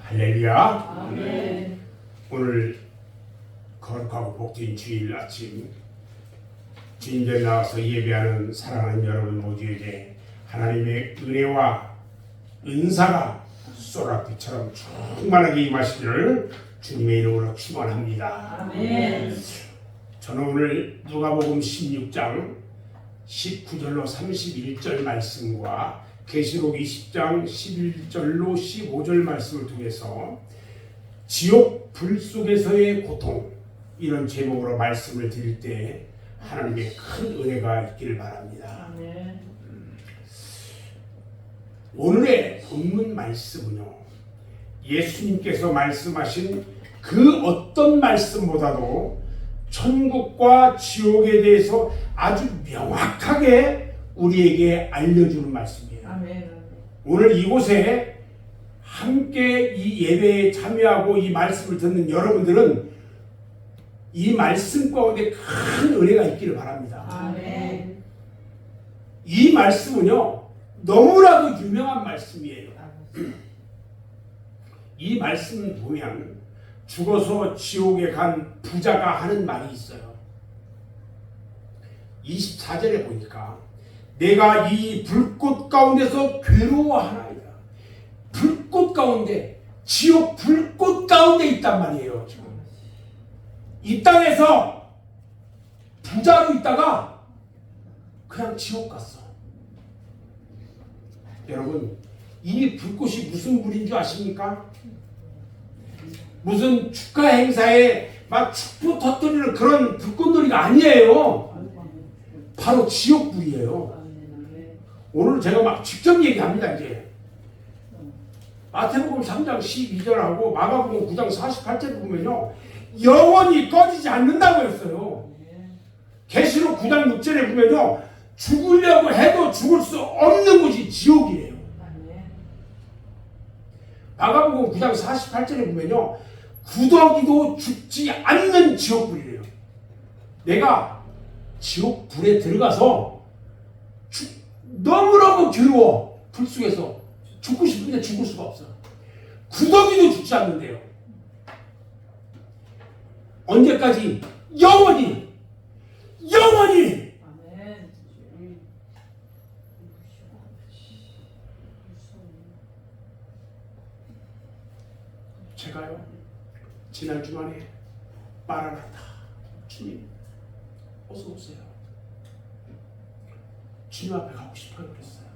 할렐루야. 아멘. 오늘 거룩하고 복된 주일 아침 주님들 나와서 예배하는 사랑하는 여러분 모두에게 하나님의 은혜와 은사가 쏘락비처럼 충만하게 임하시기를 주님의 이름으로 축원합니다. 아멘. 저는 오늘 누가복음 16장 19절로 31절 말씀과 계시록 20장 11절로 15절 말씀을 통해서 지옥 불 속에서의 고통, 이런 제목으로 말씀을 드릴 때 하나님의 큰 은혜가 있기를 바랍니다. 아멘. 오늘의 본문 말씀은요, 예수님께서 말씀하신 그 어떤 말씀보다도 천국과 지옥에 대해서 아주 명확하게 우리에게 알려주는 말씀이에요. 아멘. 오늘 이곳에 함께 이 예배에 참여하고 이 말씀을 듣는 여러분들은 이 말씀 가운데 큰 은혜가 있기를 바랍니다. 아멘. 이 말씀은요, 너무나도 유명한 말씀이에요. 이 말씀을 보면 죽어서 지옥에 간 부자가 하는 말이 있어요. 24절에 보니까 내가 이 불꽃 가운데서 괴로워하나이다. 불꽃 가운데, 지옥 불꽃 가운데 있단 말이에요. 지금 이 땅에서 부자로 있다가 그냥 지옥 갔어. 여러분, 이 불꽃이 무슨 불인 줄 아십니까? 무슨 축하 행사에 막 축포 터뜨리는 그런 불꽃놀이가 아니에요. 바로 지옥불이에요. 오늘 제가 막 직접 얘기합니다. 이제 마태복음 3장 12절하고 마가복음 9장 48절을 보면요, 영원히 꺼지지 않는다고 했어요. 계시록 9장 6절에 보면요, 죽으려고 해도 죽을 수 없는 곳이 지옥이에요. 마가복음 9장 48절에 보면요, 구더기도 죽지 않는 지옥불이래요. 내가 지옥불에 들어가서 너무너무 괴로워. 불 속에서 죽고 싶은데 죽을 수가 없어. 구더기도 죽지 않는데요. 언제까지? 영원히! 영원히! 아멘. 제가요, 지난 주말에 마라나타, 주님 어서 오세요, 주님 앞에 가고 싶어요 그랬어요.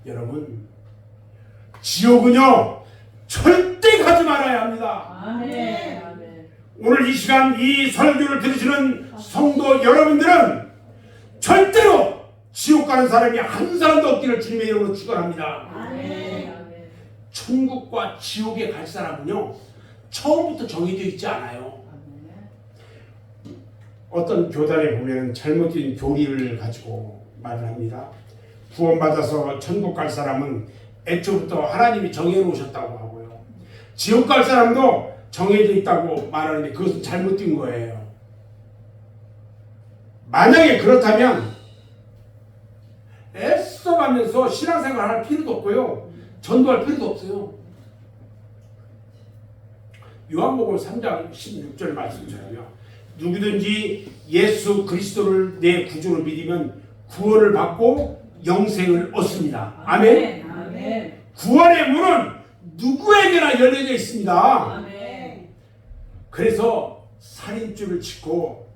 여러분, 지옥은요 절대 가지 말아야 합니다. 아멘. 아멘. 오늘 이 시간 이 설교를 들으시는 성도 여러분들은 절대로 지옥 가는 사람이 한 사람도 없기를 주님의 이름으로 축원합니다. 아멘. 아멘. 천국과 지옥에 갈 사람은요 처음부터 정해져 있지 않아요. 어떤 교단에 보면 잘못된 교리를 가지고 말을 합니다. 구원받아서 천국 갈 사람은 애초부터 하나님이 정해놓으셨다고 하고요, 지옥 갈 사람도 정해져 있다고 말하는데 그것은 잘못된 거예요. 만약에 그렇다면 애써가면서 신앙생활 할 필요도 없고요, 전도할 필요도 없어요. 요한복음 3장 16절 말씀처럼요, 누구든지 예수 그리스도를 내 구주로 믿으면 구원을 받고 영생을 얻습니다. 아멘. 아멘. 구원의 문은 누구에게나 열려져 있습니다. 아멘. 그래서 살인죄를 짓고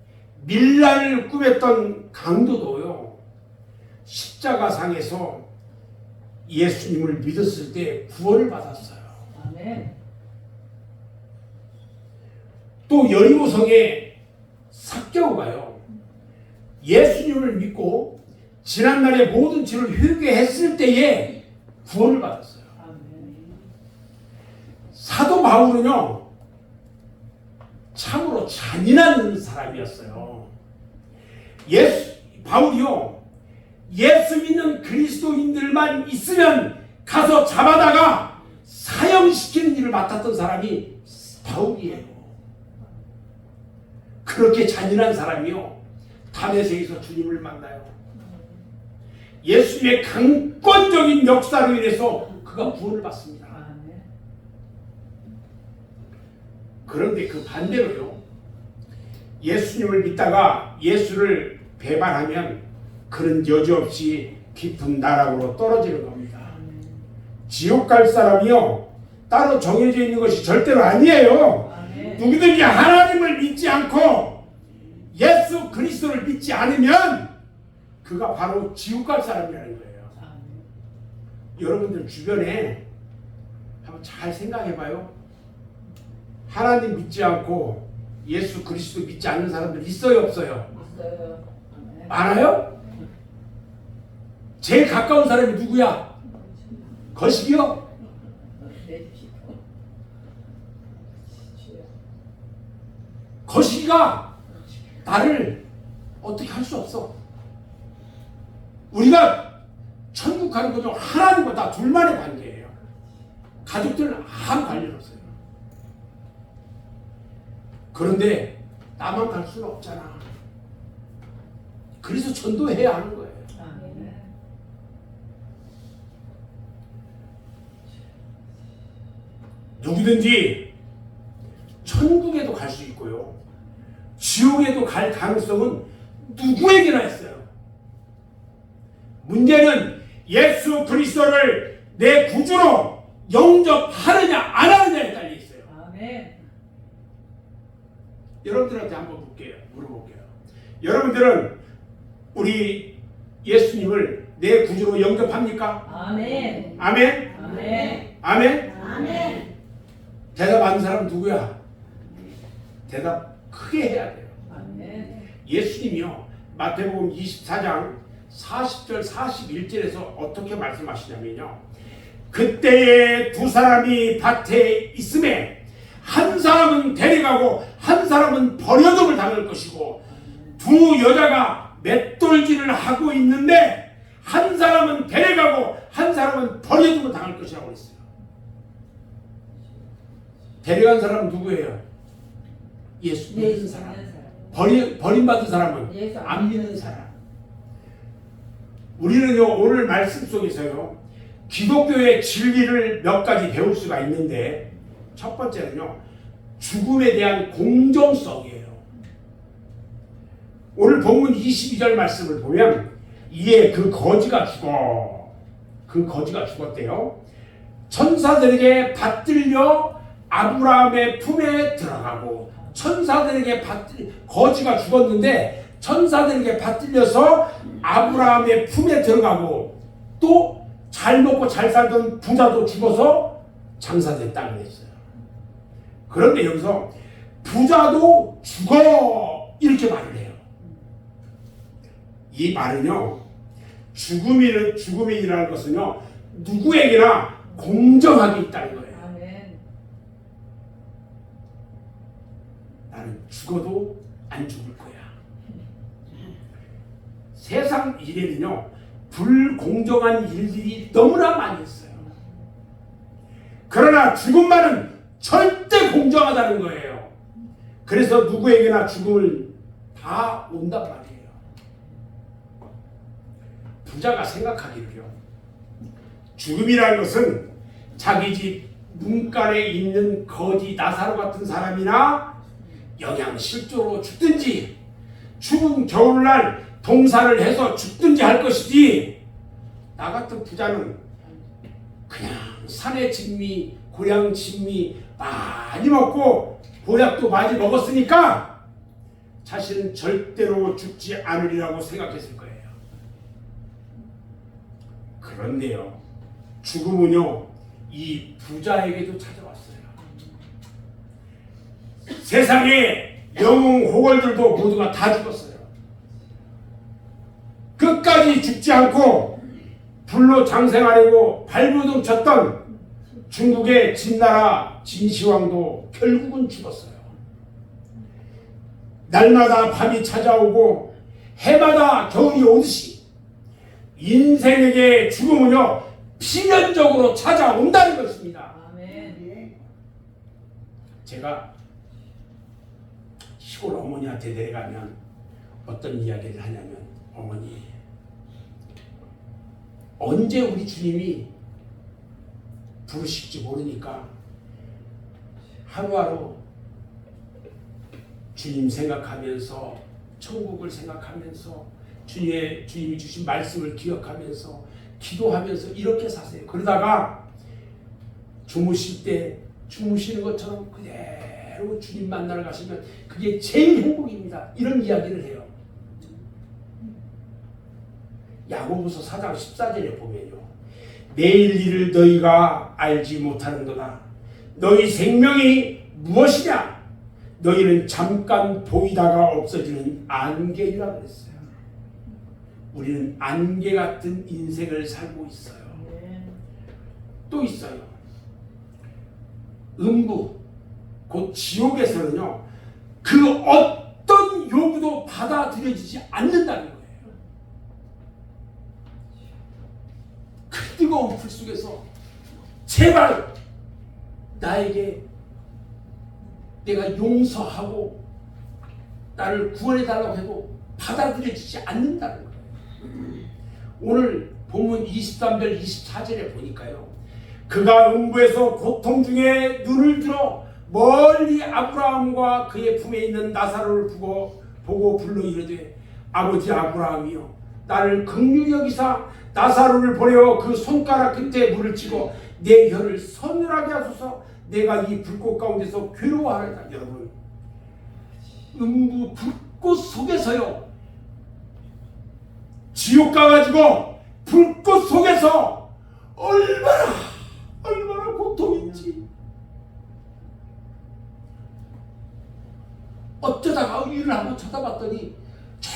밀란을 꾸몄던 강도도요, 십자가상에서 예수님을 믿었을 때 구원을 받았어요. 아멘. 또 여리고성의 삭개오가요, 예수님을 믿고 지난날의 모든 죄를 회개했을 때에 구원을 받았어요. 아멘. 사도 바울은요 참으로 잔인한 사람이었어요. 바울이요, 예수 믿는 그리스도인들만 있으면 가서 잡아다가 사형시키는 일을 맡았던 사람이 바울이에요. 그렇게 잔인한 사람이요 다메섹에서 주님을 만나요. 예수님의 강권적인 역사로 인해서 그가 구원을 받습니다. 아멘. 그런데 그 반대로요. 예수님을 믿다가 예수를 배반하면 그는 여지없이 깊은 나락으로 떨어지는 겁니다. 아멘. 지옥 갈 사람이요. 따로 정해져 있는 것이 절대로 아니에요. 아멘. 누구든지 하나님을 믿지 않고 예수 그리스도를 믿지 않으면 그가 바로 지옥 갈 사람이라는 거예요. 아멘. 여러분들 주변에 한번 잘 생각해봐요. 하나님 믿지 않고 예수 그리스도 믿지 않는 사람들 있어요, 없어요? 있어요. 아멘. 많아요? 제일 가까운 사람이 누구야? 거식이요? 내주시고. 주여. 거식이가 나를 어떻게 할 수 없어. 우리가 천국 가는 거죠. 하나님과 나 둘만의 관계예요. 가족들은 아무 관련 없어요. 그런데 나만 갈 수는 없잖아. 그래서 전도해야 하는 거예요. 아멘. 누구든지 천국에도 갈 수 있고요. 지옥에도 갈 가능성은 누구에게나 있어요. 문제는 예수 그리스도를 내 구주로 영접하느냐 안 하느냐에 달려 있어요. 아멘. 여러분들한테 한번 물어볼게요. 여러분들은 우리 예수님을 내 구주로 영접합니까? 아멘. 아멘? 아멘. 아멘? 아멘. 대답 안 사람 누구야? 대답 크게 해야 돼요. 아멘. 예수님이요. 마태복음 24장 40절 41절에서 어떻게 말씀하시냐면요. 그때에 두 사람이 밭에 있음에 한 사람은 데려가고 한 사람은 버려둠을 당할 것이고 두 여자가 맷돌질을 하고 있는데 한 사람은 데려가고 한 사람은 버려둠을 당할 것이라고 했어요. 데려간 사람은 누구예요? 예수 믿는 사람. 버림받은 사람은 예수 안 믿는 사람. 우리는요 오늘 말씀 속에서요 기독교의 진리를 몇 가지 배울 수가 있는데 첫 번째는요 죽음에 대한 공정성이에요. 오늘 본문 22절 말씀을 보면 이에 그 거지가 죽었대요. 천사들에게 받들려 아브라함의 품에 들어가고 천사들에게 거지가 죽었는데 천사들에게 받들려서 아브라함의 품에 들어가고 또 잘 먹고 잘 살던 부자도 죽어서 장사됐다고 했어요. 그런데 여기서 부자도 죽어 이렇게 말을 해요. 이 말은요 죽음이라는 것은요 누구에게나 공정하게 있다는 거예요. 아멘. 나는 죽어도 안 죽을 거야. 세상 일에는요 불공정한 일들이 너무나 많이 있어요. 그러나 죽음만은 절대 공정하다는 거예요. 그래서 누구에게나 죽음을 다 온단 말이에요. 부자가 생각하기를요 죽음이라는 것은 자기 집 문간에 있는 거지 나사로 같은 사람이나 영양실조로 죽든지 추운 겨울날 동사를 해서 죽든지 할 것이지 나 같은 부자는 그냥 산의 진미 고향 진미 많이 먹고 보약도 많이 먹었으니까 자신은 절대로 죽지 않으리라고 생각했을 거예요. 그런데요 죽음은요 이 부자에게도 찾아왔어요. 세상에 영웅 호걸들도 모두가 다 죽었어요. 끝까지 죽지 않고 불로 장생하려고 발버둥 쳤던 중국의 진나라 진시황도 결국은 죽었어요. 날마다 밤이 찾아오고 해마다 겨울이 오듯이 인생에게 죽음은요 필연적으로 찾아온다는 것입니다. 아멘. 제가 시골 어머니한테 내려가면 어떤 이야기를 하냐면 어머니 언제 우리 주님이 부르실지 모르니까 하루하루 주님 생각하면서 천국을 생각하면서 주님이 주신 말씀을 기억하면서 기도하면서 이렇게 사세요. 그러다가 주무실 때 주무시는 것처럼 그대로 주님 만나러 가시면 그게 제일 행복입니다. 이런 이야기를 해요. 야고보서 4장 14절에 보면요. 내일 일을 너희가 알지 못하는도다. 너희 생명이 무엇이냐? 너희는 잠깐 보이다가 없어지는 안개이라 그랬어요. 우리는 안개 같은 인생을 살고 있어요. 또 있어요. 음부, 곧 지옥에서는요, 그 어떤 요구도 받아들여지지 않는다는 거예요. 그 뜨거운 불 속에서 제발 나에게 내가 용서하고 나를 구원해달라고 해도 받아들여지지 않는다는 거예요. 오늘 본문 23절 24절에 보니까요. 그가 음부에서 고통 중에 눈을 들어 멀리 아브라함과 그의 품에 있는 나사로를 보고 불러 이르되 아버지 아브라함이여 나를 긍휼히 여기사 나사로를 보내어 그 손가락 끝에 물을 치고 내 혀를 서늘하게 하소서. 내가 이 불꽃 가운데서 괴로워하리다. 여러분, 음부 불꽃 속에서요, 지옥 가가지고 불꽃 속에서 얼마나 고통인지. 어쩌다가 위를 한번 쳐다봤더니 저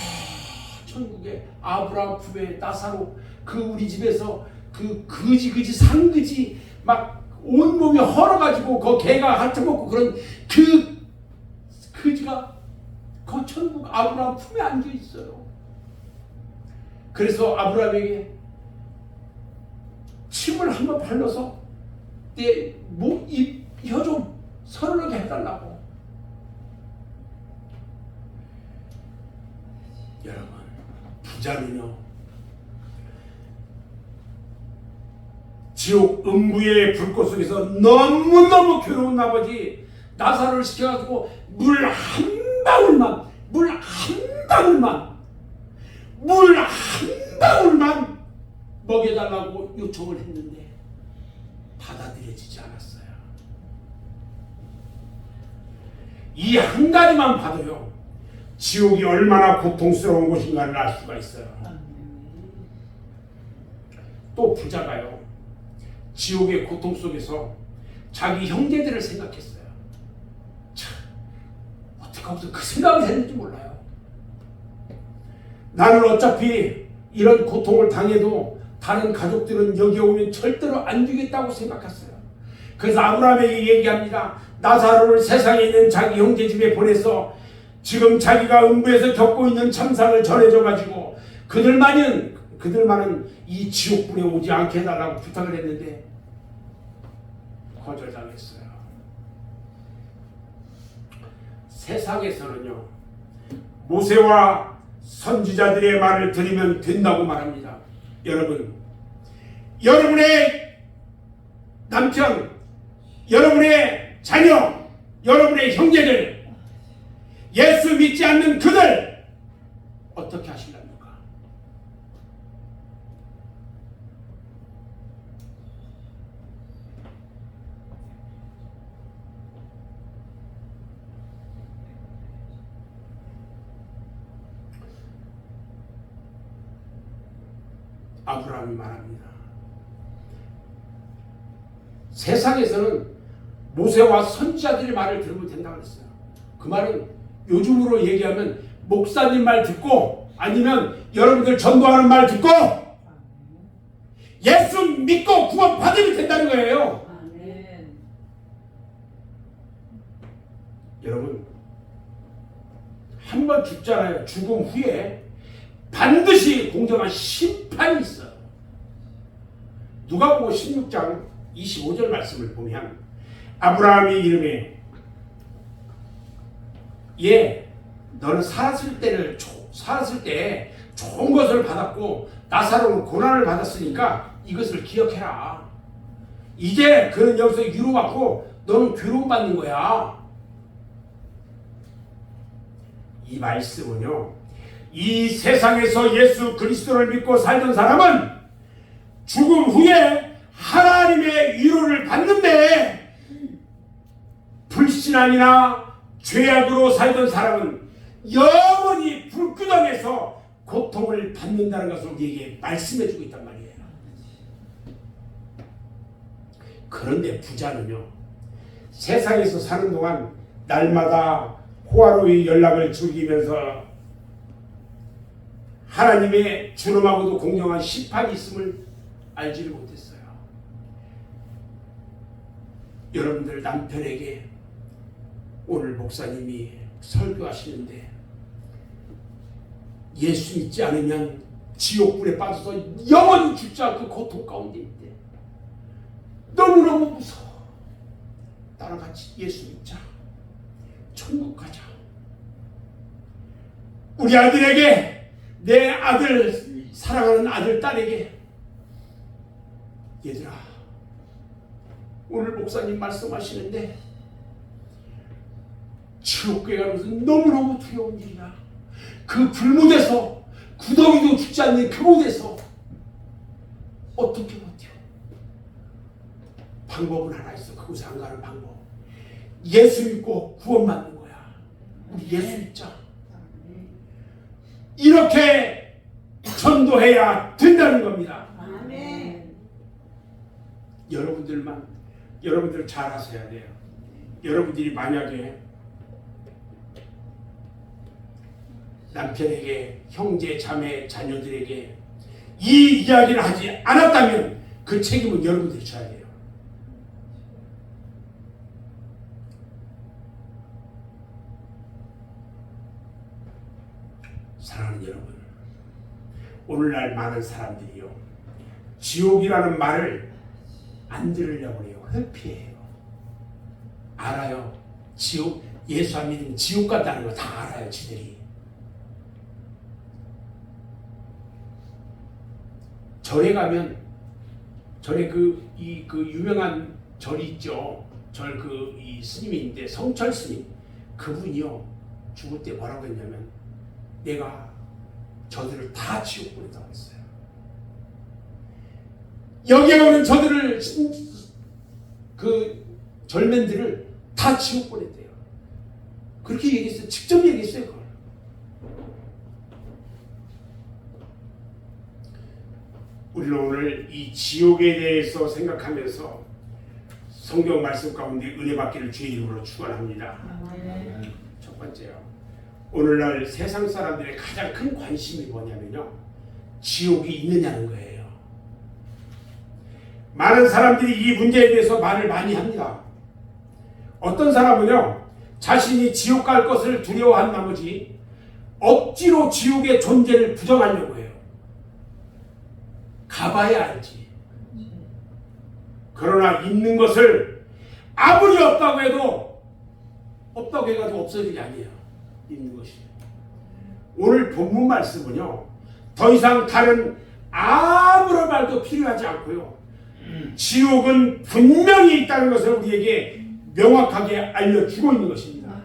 천국에 아브라함 품에 나사로, 그 우리 집에서 그 그지 상그지 막 온몸이 헐어가지고 그 개가 핥아먹고 그런 그 그지가 그 천국 아브라함 품에 앉아있어요. 그래서 아브라함에게 침을 한번 발라서 내 목, 입, 혀 좀 서늘하게 해달라고. 여러분, 부자는요, 지옥 음부의 불꽃 속에서 너무너무 괴로운 나머지 나사로를 시켜가지고 물 한 방울만 먹여달라고 요청을 했는데 받아들여지지 않았어요. 이 한 가지만 봐도요, 지옥이 얼마나 고통스러운 곳인가를 알 수가 있어요. 또 부자가요, 지옥의 고통 속에서 자기 형제들을 생각했어요. 참, 어떻게 하면서 그 생각이 했는지 몰라요. 나는 어차피 이런 고통을 당해도 다른 가족들은 여기 오면 절대로 안 주겠다고 생각했어요. 그래서 아브라함에게 얘기합니다. 나사로를 세상에 있는 자기 형제 집에 보내서 지금 자기가 음부에서 겪고 있는 참상을 전해줘가지고 그들만은 이 지옥불에 오지 않게 해달라고 부탁을 했는데 거절당했어요. 세상에서는요, 모세와 선지자들의 말을 들으면 된다고 말합니다. 여러분, 여러분의 남편, 여러분의 자녀, 여러분의 형제들, 예수 믿지 않는 그들 어떻게 하실랍니까? 아브라함이 말합니다. 세상에서는 모세와 선지자들의 말을 들으면 된다고 했어요. 그 말은 요즘으로 얘기하면 목사님 말 듣고, 아니면 여러분들 전도하는 말 듣고 예수 믿고 구원 받으면 된다는 거예요. 아멘. 여러분, 한 번 죽잖아요. 죽음 후에 반드시 공정한 심판이 있어요. 누가복음 16장 25절 말씀을 보면 아브라함이 이름에 너는 살았을 때 좋은 것을 받았고 나사로는 고난을 받았으니까 이것을 기억해라. 이제 그는 여기서 위로받고 너는 괴로움받는 거야. 이 말씀은요, 이 세상에서 예수 그리스도를 믿고 살던 사람은 죽음 후에 하나님의 위로를 받는데, 불신앙이나 죄악으로 살던 사람은 영원히 불구덩에서 고통을 받는다는 것을 우리에게 말씀해주고 있단 말이에요. 그런데 부자는요, 세상에서 사는 동안 날마다 호화로이 연락을 즐기면서 하나님의 주님하고도 공정한 심판이 있음을 알지를 못했어요. 여러분들 남편에게 오늘 목사님이 설교하시는데 예수 믿지 않으면 지옥불에 빠져서 영원히 죽지 않고 고통 가운데 있대. 너무너무 무서워. 나랑 같이 예수 믿자. 천국 가자. 우리 아들에게, 내 아들, 사랑하는 아들, 딸에게, 얘들아, 오늘 목사님 말씀하시는데 지옥교회 가는 것은 너무너무 두려운 일이야. 그 불못에서, 구덩이도 죽지 않는 그 못에서 어떻게 버텨? 방법은 하나 있어. 그곳에 안 가는 방법. 예수 믿고 구원받는 거야. 우리 예수 믿자. 이렇게 전도해야 된다는 겁니다. 아멘. 여러분들 잘 하셔야 돼요. 여러분들이 만약에 남편에게, 형제, 자매, 자녀들에게 이 이야기를 하지 않았다면 그 책임은 여러분들이 져야 돼요. 사랑하는 여러분, 오늘날 많은 사람들이요, 지옥이라는 말을 안 들으려고 해요. 회피해요. 알아요. 지옥, 예수 안 믿으면 지옥 간다는 거 다 알아요, 지들이. 절에 가면, 절에 그 유명한 절이 있죠. 이 스님인데, 성철 스님. 그분이요, 죽을 때 뭐라고 했냐면, 내가 저들을 다 지옥 보낸다고 했어요. 여기에 오는 저들을, 그 절맨들을 다 지옥 보냈대요. 그렇게 얘기했어요. 직접 얘기했어요, 그걸. 우리는 오늘 이 지옥에 대해서 생각하면서 성경 말씀 가운데 은혜 받기를 주의 이름으로 축원합니다. 첫 번째요, 오늘날 세상 사람들의 가장 큰 관심이 뭐냐면요, 지옥이 있느냐는 거예요. 많은 사람들이 이 문제에 대해서 말을 많이 합니다. 어떤 사람은요, 자신이 지옥 갈 것을 두려워한 나머지 억지로 지옥의 존재를 부정하려고 해요. 가봐야 알지. 그러나 있는 것을 아무리 없다고 해도 없어질 일이 아니에요. 있는 것이. 오늘 본문 말씀은요, 더 이상 다른 아무런 말도 필요하지 않고요, 지옥은 분명히 있다는 것을 우리에게 명확하게 알려주고 있는 것입니다.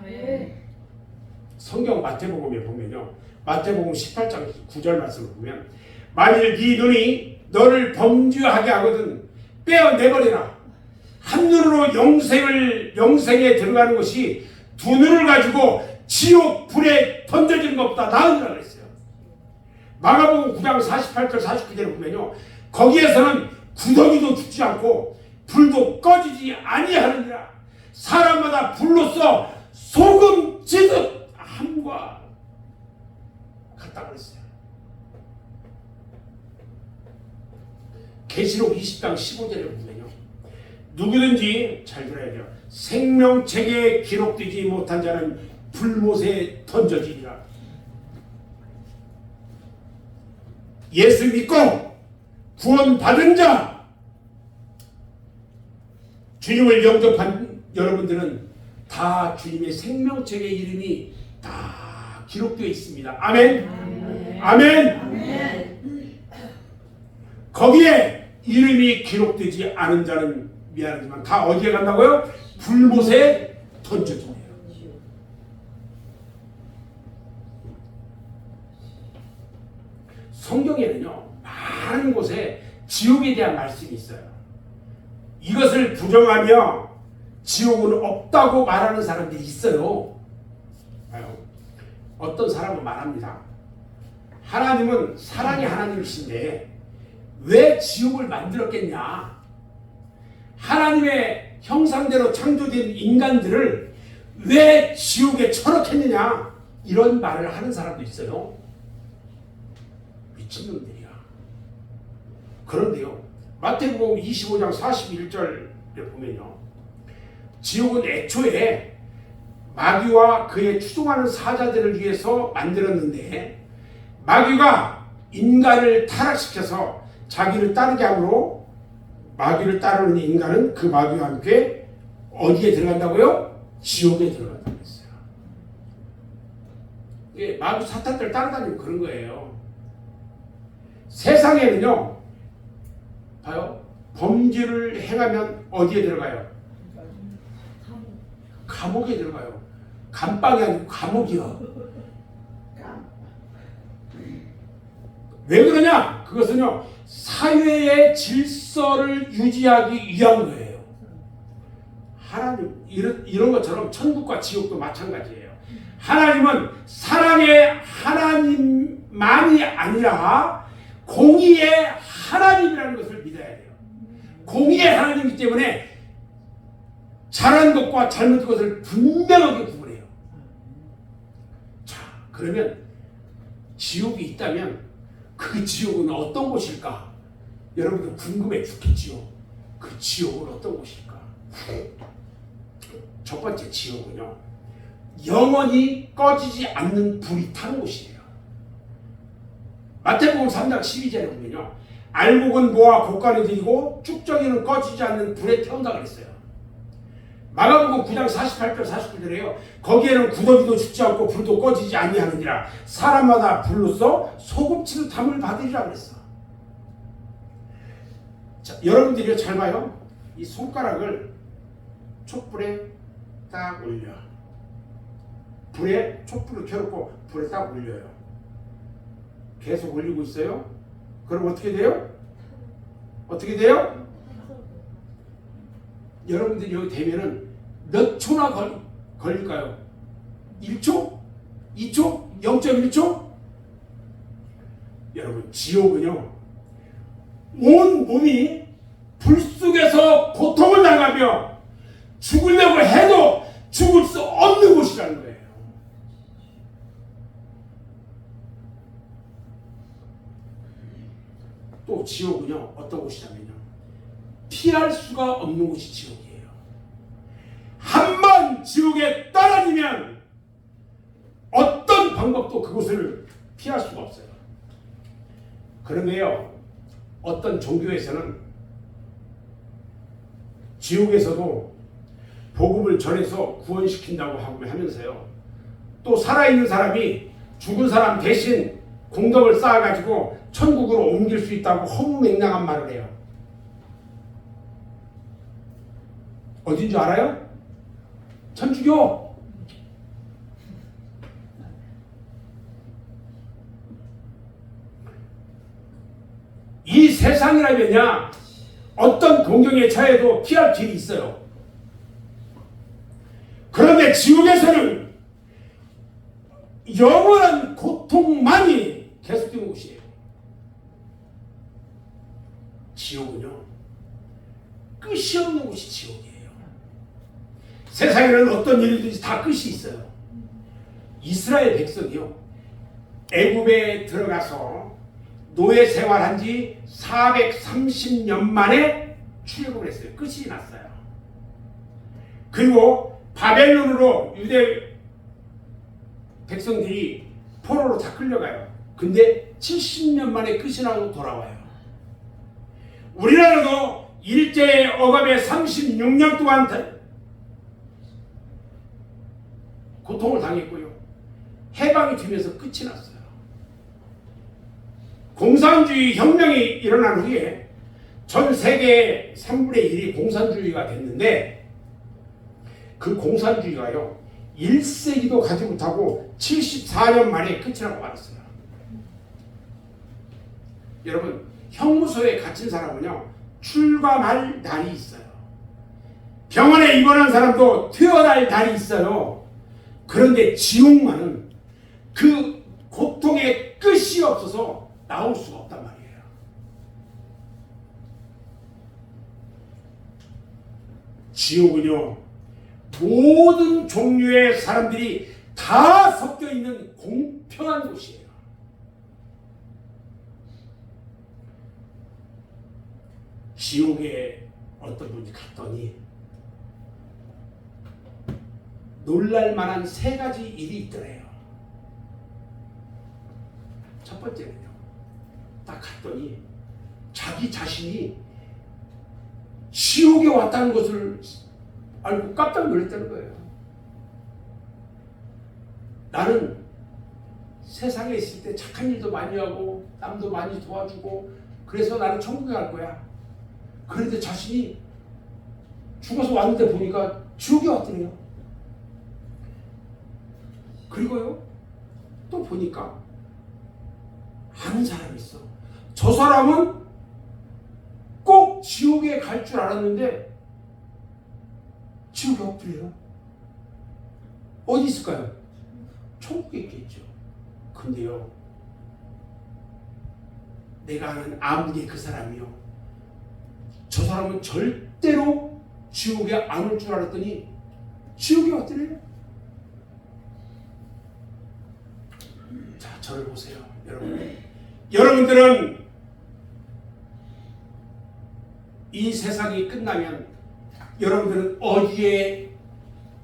성경 마태복음에 보면요, 마태복음 18장 9절 말씀을 보면, 만일 네 눈이 너를 범죄하게 하거든 빼어내버리라. 한 눈으로 영생에 들어가는 것이 두 눈을 가지고 지옥 불에 던져지는 것보다 나으니라 그랬어요. 마가복음 9장 48절 49절을 보면요, 거기에서는 구덩이도 죽지 않고 불도 꺼지지 아니하느니라. 사람마다 불로써 소금 지듯 함과 같다고 그랬어요. 계시록 20장 15절을 보면요, 누구든지 잘 들어야 돼요. 생명책에 기록되지 못한 자는 불못에 던져지리라. 예수 믿고 구원받은 자, 주님을 영접한 여러분들은 다 주님의 생명책의 이름이 다 기록되어 있습니다. 아멘. 아멘. 아멘. 아멘. 거기에 이름이 기록되지 않은 자는 미안하지만 다 어디에 간다고요? 불못에 던져진대요. 성경에는요 많은 곳에 지옥에 대한 말씀이 있어요. 이것을 부정하며 지옥은 없다고 말하는 사람들이 있어요. 어떤 사람은 말합니다. 하나님은 사랑의 하나님이신데 왜 지옥을 만들었겠냐? 하나님의 형상대로 창조된 인간들을 왜 지옥에 처넣겠느냐? 이런 말을 하는 사람도 있어요. 미친놈들이야. 그런데요, 마태복음 25장 41절에 보면요, 지옥은 애초에 마귀와 그의 추종하는 사자들을 위해서 만들었는데 마귀가 인간을 타락시켜서 자기를 따르게 하므로 마귀를 따르는 인간은 그 마귀와 함께 어디에 들어간다고요? 지옥에 들어간다고 했어요. 이게 마귀 사탄들 따라다니면 그런 거예요. 세상에는요, 봐요, 범죄를 행하면 어디에 들어가요? 감옥에 들어가요. 감방이 아니고 감옥이요. 왜 그러냐? 그것은요, 사회의 질서를 유지하기 위한 거예요. 하나님, 이런 것처럼 천국과 지옥도 마찬가지예요. 하나님은 사랑의 하나님만이 아니라 공의의 하나님이라는 것을 믿어야 돼요. 공의의 하나님이기 때문에 잘한 것과 잘못한 것을 분명하게 구분해요. 자, 그러면 지옥이 있다면 그 지옥은 어떤 곳일까? 여러분들 궁금해 죽겠지요. 그 지옥은 어떤 곳일까? 첫 번째 지옥은요, 영원히 꺼지지 않는 불이 타는 곳이에요. 마태복음 3장 12절에 보면요, 알곡은 모아 곡간에 들이고 쭉정이는 꺼지지 않는 불에 태운다 그랬어요. 마가복음 9장 48절 49절에요. 거기에는 구더기도 죽지 않고 불도 꺼지지 아니하느니라. 사람마다 불로써 소금치는 담을 받으리라 그랬어. 자, 여러분들이 잘 봐요. 이 손가락을 촛불에 딱 올려. 불에 촛불을 켜놓고 불에 딱 올려요. 계속 올리고 있어요. 그럼 어떻게 돼요? 어떻게 돼요? 여러분들이 여기 되면은 몇 초나 걸릴까요? 1초? 2초? 0.1초? 여러분, 지옥은요, 온 몸이 불 속에서 고통을 당하며 죽으려고 해도 죽을 수 없는 곳이라는 거예요. 또 지옥은요, 어떤 곳이냐면요, 피할 수가 없는 곳이 지옥이에요. 한 번 지옥에 떨어지면 어떤 방법도 그곳을 피할 수가 없어요. 그런데요, 어떤 종교에서는 지옥에서도 복음을 전해서 구원시킨다고 하면서요, 또 살아있는 사람이 죽은 사람 대신 공덕을 쌓아가지고 천국으로 옮길 수 있다고 허무맹랑한 말을 해요. 어딘 줄 알아요? 천주교. 이 세상이라면야 어떤 공경에 처해도 피할 길이 있어요. 그런데 지옥에서는 영원한 고통만이 계속되는 곳이에요. 지옥은요, 끝이 없는 곳이 지옥이에요. 세상에는 어떤 일이든지 다 끝이 있어요. 이스라엘 백성이요, 애굽에 들어가서 노예 생활한 지 430년 만에 출애굽을 했어요. 끝이 났어요. 그리고 바벨론으로 유대 백성들이 포로로 다 끌려가요. 근데 70년 만에 끝이 나고 돌아와요. 우리나라도 일제 억압에 36년 동안 고통을 당했고요, 해방이 되면서 끝이 났어요. 공산주의 혁명이 일어난 후에 전 세계 3분의 1이 공산주의가 됐는데 그 공산주의가요 1세기도 가지 못하고 74년 만에 끝이라고 말했어요. 여러분 형무소에 갇힌 사람은요 출감할 날이 있어요. 병원에 입원한 사람도 퇴원할 날이 있어요. 그런데 지옥만은 그 고통의 끝이 없어서 나올 수가 없단 말이에요. 지옥은요 모든 종류의 사람들이 다 섞여 있는 공평한 곳이에요. 지옥에 어떤 분이 갔더니 놀랄만한 세 가지 일이 있더래요. 첫 번째는요, 딱 갔더니 자기 자신이 지옥에 왔다는 것을 알고 깜짝 놀랐다는 거예요. 나는 세상에 있을 때 착한 일도 많이 하고 남도 많이 도와주고 그래서 나는 천국에 갈 거야. 그런데 자신이 죽어서 왔는데 보니까 지옥에 왔더래요. 그리고요 또 보니까 아는 사람이 있어. 저 사람은 꼭 지옥에 갈 줄 알았는데 지옥에 없더래요. 어디 있을까요? 천국에 있겠죠. 근데요 내가 아는 아무리 그 사람이요 저 사람은 절대로 지옥에 안 올 줄 알았더니 지옥에 왔더래요. 자, 저를 보세요, 여러분. 여러분들은 이 세상이 끝나면 여러분들은 어디에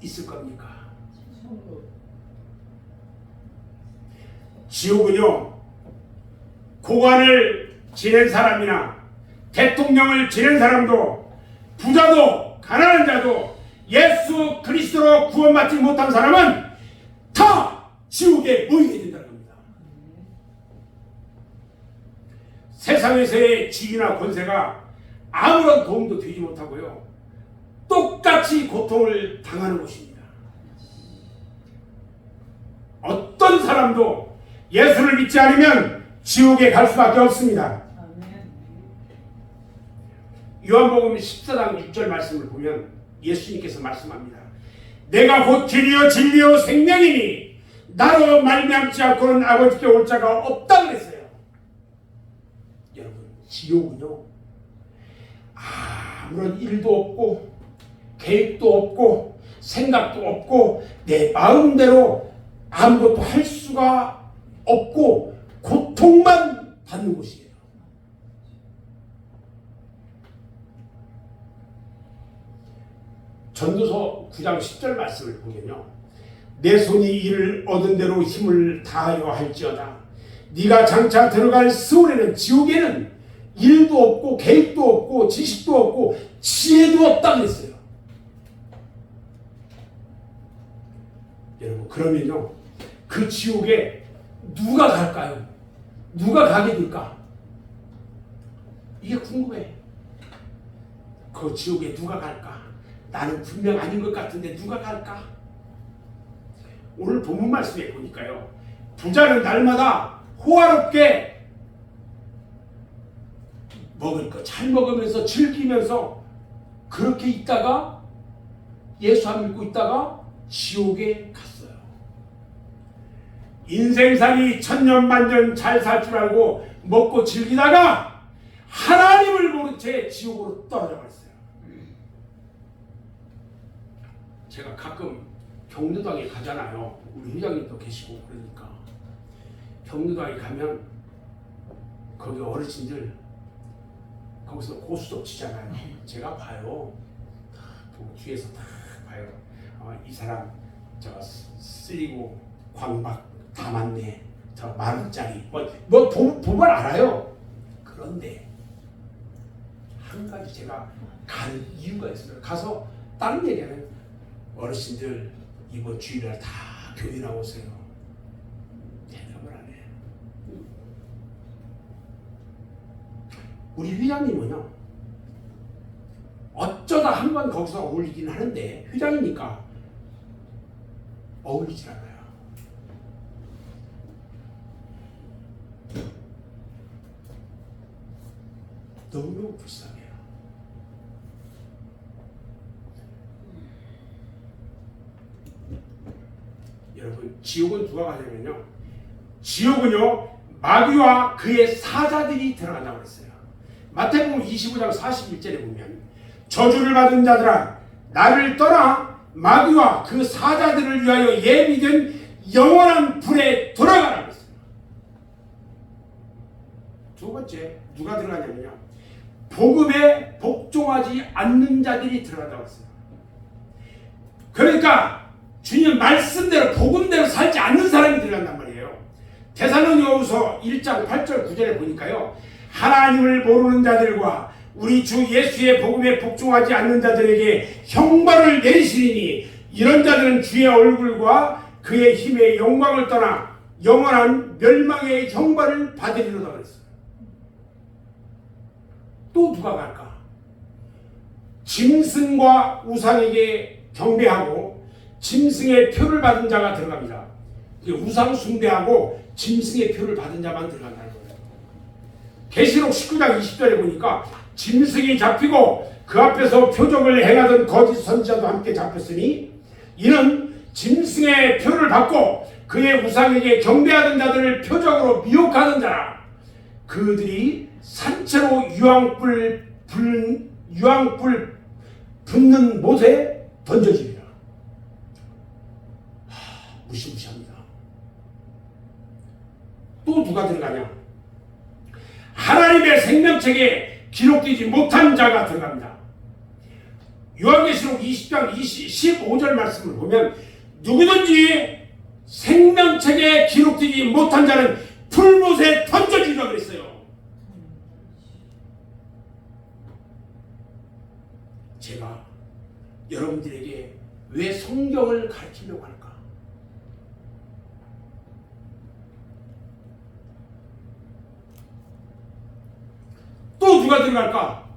있을 겁니까? 지옥은요, 고관을 지낸 사람이나 대통령을 지낸 사람도 부자도 가난한 자도 예수 그리스도로 구원받지 못한 사람은 다 지옥에 모이게 된다는 겁니다. 세상에서의 지위나 권세가 아무런 도움도 되지 못하고요 똑같이 고통을 당하는 곳입니다. 어떤 사람도 예수를 믿지 않으면 지옥에 갈 수밖에 없습니다. 요한복음 14장 6절 말씀을 보면 예수님께서 말씀합니다. 내가 곧 길이요 진리요 생명이니 나로 말미암지 않고는 아버지께 올 자가 없다 그랬어요. 여러분 지옥은요 아무런 일도 없고 계획도 없고 생각도 없고 내 마음대로 아무것도 할 수가 없고 고통만 받는 곳이에요. 전도서 9장 10절 말씀을 보면요 내 손이 이를 얻은 대로 힘을 다하여 할지어다 네가 장차 들어갈 스올에는 지옥에는 일도 없고 계획도 없고 지식도 없고 지혜도 없다 그랬어요. 여러분 그러면요 그 지옥에 누가 갈까요? 누가 가게 될까? 이게 궁금해. 그 지옥에 누가 갈까? 나는 분명 아닌 것 같은데 누가 갈까? 오늘 본문 말씀에 보니까요 부자는 날마다 호화롭게 먹을 거 잘 먹으면서 즐기면서 그렇게 있다가 예수 안 믿고 있다가 지옥에 갔어요. 인생살이 천년만년 잘 살 줄 알고 먹고 즐기다가 하나님을 모른 채 지옥으로 떨어져 버렸어요. 제가 가끔 경로당에 가잖아요. 우리 회장님도 계시고 그러니까 경로당에 가면 거기 어르신들 거기서 고스톱 치잖아요. 제가 봐요. 뒤에서 다 봐요. 이 사람 저 쓰리고 광박 다 맞네. 저 10,000원짜리 뭐 보면 알아요. 그런데 한 가지 제가 가는 이유가 있어요. 가서 다른 얘기는 어르신들 이번 주일날 다 교회 나오세요. 대답을 안 해. 우리 회장님은요 어쩌다 한번 거기서 어울리긴 하는데 회장이니까 어울리질 않아요. 너무너무 불쌍해요. 여러분, 지옥은 누가 가냐면요, 지옥은요 마귀와 그의 사자들이 들어간다고 했어요. 마태복음 25장 41절에 보면 저주를 받은 자들아 나를 떠나 마귀와 그 사자들을 위하여 예비된 영원한 불에 돌아가라고 했어요. 두 번째, 누가 들어가냐면요, 복음에 복종하지 않는 자들이 들어간다고 했어요. 그러니까 주님 말씀대로 복음대로 살지 않는 사람이 들어간단 말이에요. 데살로니가후서 1장 8절 9절에 보니까요, 하나님을 모르는 자들과 우리 주 예수의 복음에 복종하지 않는 자들에게 형벌을 내리시리니 이런 자들은 주의 얼굴과 그의 힘의 영광을 떠나 영원한 멸망의 형벌을 받으리로다 그랬어요. 또 누가 갈까? 짐승과 우상에게 경배하고 짐승의 표를 받은 자가 들어갑니다. 우상 숭배하고 짐승의 표를 받은 자만 들어간다는 거예요. 계시록 19장 20절에 보니까 짐승이 잡히고 그 앞에서 표적을 행하던 거짓 선지자도 함께 잡혔으니 이는 짐승의 표를 받고 그의 우상에게 경배하던 자들을 표적으로 미혹하는 자라. 그들이 산채로 유황불 붙는 못에 던져지리라. 무시무시합니다. 또 누가 들어가냐? 하나님의 생명책에 기록되지 못한 자가 들어갑니다. 요한계시록 20장 15절 말씀을 보면 누구든지 생명책에 기록되지 못한 자는 불못에 던져지라고 그랬어요. 제가 여러분들에게 왜 성경을 가르치려고 할까? 또 누가 들어갈까?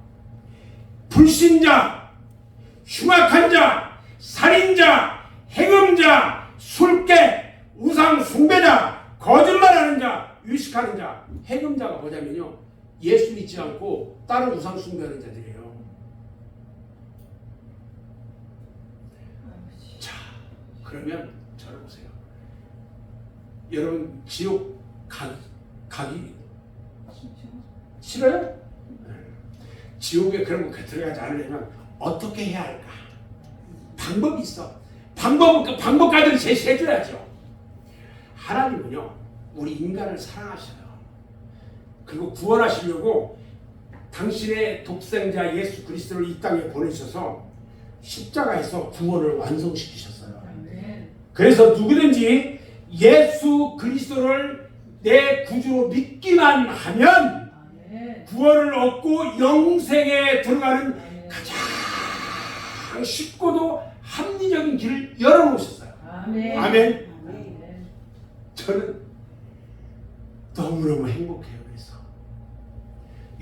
불신자, 흉악한 자, 살인자, 행음자, 술객, 우상 숭배자, 거짓말하는 자, 유식하는 자. 행음자가 뭐냐면요, 예수 믿지 않고 다른 우상 숭배하는 자들이에요. 자, 그러면 저를 보세요. 여러분 지옥 가기 싫어요? 지옥에 그런 거 들어가지 않으려면 어떻게 해야 할까? 방법이 있어. 방법은 그 방법가들을 제시해줘야죠. 하나님은요, 우리 인간을 사랑하셔요. 그리고 구원하시려고 당신의 독생자 예수 그리스도를 이 땅에 보내셔서 십자가에서 구원을 완성시키셨어요. 그래서 누구든지 예수 그리스도를 내 구주로 믿기만 하면 구원을 얻고 영생에 들어가는 가장 쉽고도 합리적인 길을 열어놓으셨어요. 아멘. 아멘. 저는 너무너무 행복해요. 그래서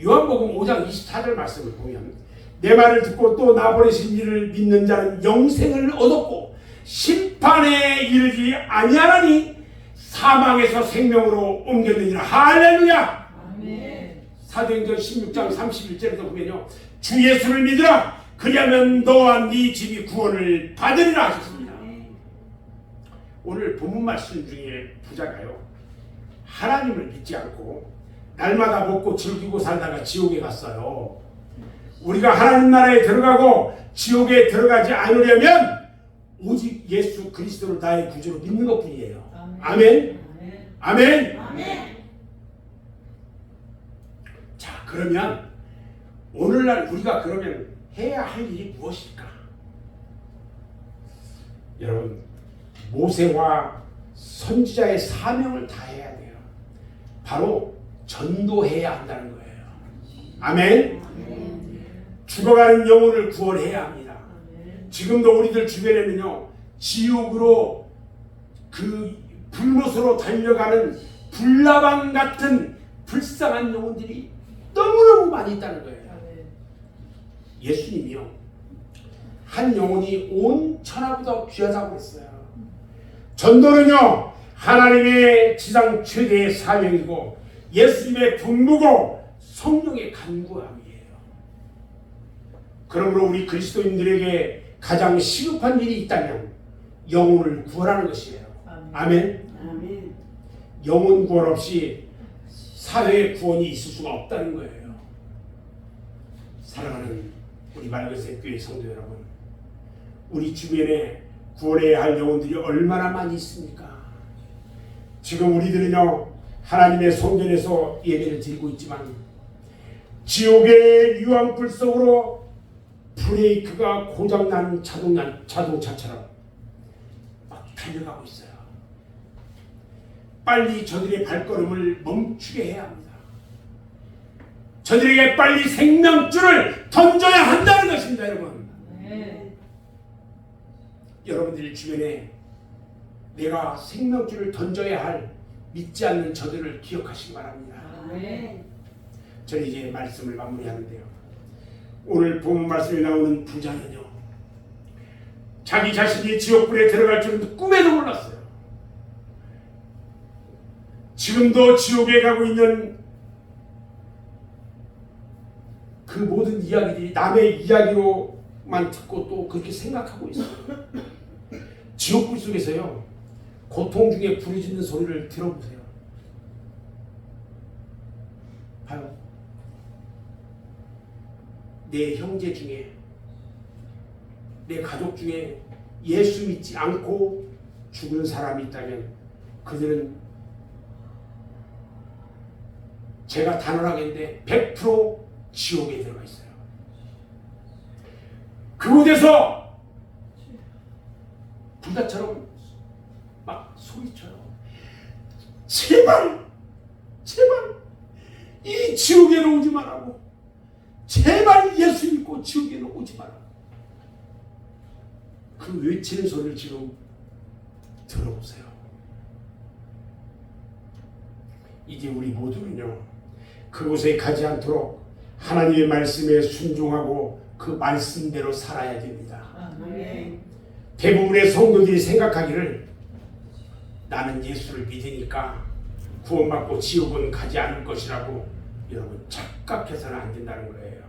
요한복음 5장 24절 말씀을 보면 내 말을 듣고 또 나 보내신 이를 믿는 자는 영생을 얻었고 심판에 이르지 아니하나니 사망에서 생명으로 옮겼느니라. 할렐루야. 아멘. 사도행전 16장 31절에도 보면요, 주 예수를 믿으라 그리하면 너와 네 집이 구원을 받으리라 하셨습니다. 오늘 본문 말씀 중에 부자가요, 하나님을 믿지 않고 날마다 먹고 즐기고 살다가 지옥에 갔어요. 우리가 하나님 나라에 들어가고 지옥에 들어가지 않으려면 오직 예수 그리스도를 나의 구주로 믿는 것뿐이에요. 아멘. 아멘. 아멘. 자, 그러면 오늘날 우리가 그러면 해야 할 일이 무엇일까? 여러분, 모세와 선지자의 사명을 다해야 돼요. 바로 전도해야 한다는 거예요. 아멘. 죽어가는 영혼을 구원해야 합니다. 지금도 우리들 주변에는요, 지옥으로 그 불못으로 달려가는 불나방 같은 불쌍한 영혼들이 너무너무 많이 있다는 거예요. 예수님이요, 한 영혼이 온 천하보다 귀하다고 했어요. 전도는요, 하나님의 지상 최대의 사명이고 예수님의 분부고 성령의 간구함이에요. 그러므로 우리 그리스도인들에게 가장 시급한 일이 있다면 영혼을 구원하는 것이에요. 아멘. 아멘. 영혼 구원 없이 사회의 구원이 있을 수가 없다는 거예요. 사랑하는 우리 맑은색 교회 성도 여러분, 우리 주변에 구원해야 할 영혼들이 얼마나 많이 있습니까? 지금 우리들은요, 하나님의 성전에서 예배를 드리고 있지만 지옥의 유황불 속으로 브레이크가 고장난 자동차처럼 막 달려가고 있어요. 빨리 저들의 발걸음을 멈추게 해야 합니다. 저들에게 빨리 생명줄을 던져야 한다는 것입니다, 여러분. 네. 여러분들 주변에 내가 생명줄을 던져야 할 믿지 않는 저들을 기억하시기 바랍니다. 네. 저는 이제 말씀을 마무리하는데요. 오늘 본문 말씀에 나오는 부자는요, 자기 자신이 지옥불에 들어갈 줄은 꿈에도 몰랐어요. 지금도 지옥에 가고 있는 그 모든 이야기들이 남의 이야기로만 듣고 또 그렇게 생각하고 있어요. 지옥불 속에서요, 고통 중에 부르짖는 소리를 들어보세요. 봐요. 내 형제 중에, 내 가족 중에 예수 믿지 않고 죽은 사람이 있다면 그들은 제가 단언하겠는데 100% 지옥에 들어가 있어요. 그곳에서 불자처럼 막 소리쳐요. 제발 이 지옥에로 오지 말라고. 제발 예수 믿고 지옥에로 오지 마라. 그 외치는 소리를 지금 들어보세요. 이제 우리 모두는요, 그곳에 가지 않도록 하나님의 말씀에 순종하고 그 말씀대로 살아야 됩니다. 아멘. 대부분의 성도들이 생각하기를 나는 예수를 믿으니까 구원받고 지옥은 가지 않을 것이라고 여러분 착각해서는 안 된다는 거예요.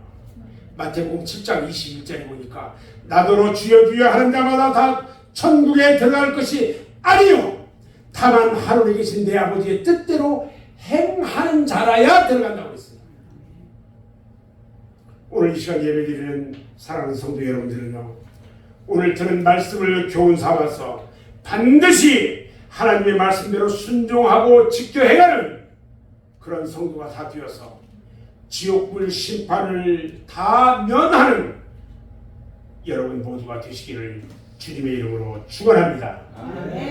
마태복음 7장 21절에 보니까 나더러 주여 주여 하는 자마다 다 천국에 들어갈 것이 아니요 다만 하늘에 계신 내 아버지의 뜻대로 행하는 자라야 들어간다고 했습니다. 오늘 이 시간 예배드리는 사랑하는 성도 여러분들은요, 오늘 들은 말씀을 교훈 삼아서 반드시 하나님의 말씀대로 순종하고 지켜 행하는 그런 성도가 다 되어서 지옥불 심판을 다 면하는 여러분 모두가 되시기를 주님의 이름으로 축원합니다. 아멘.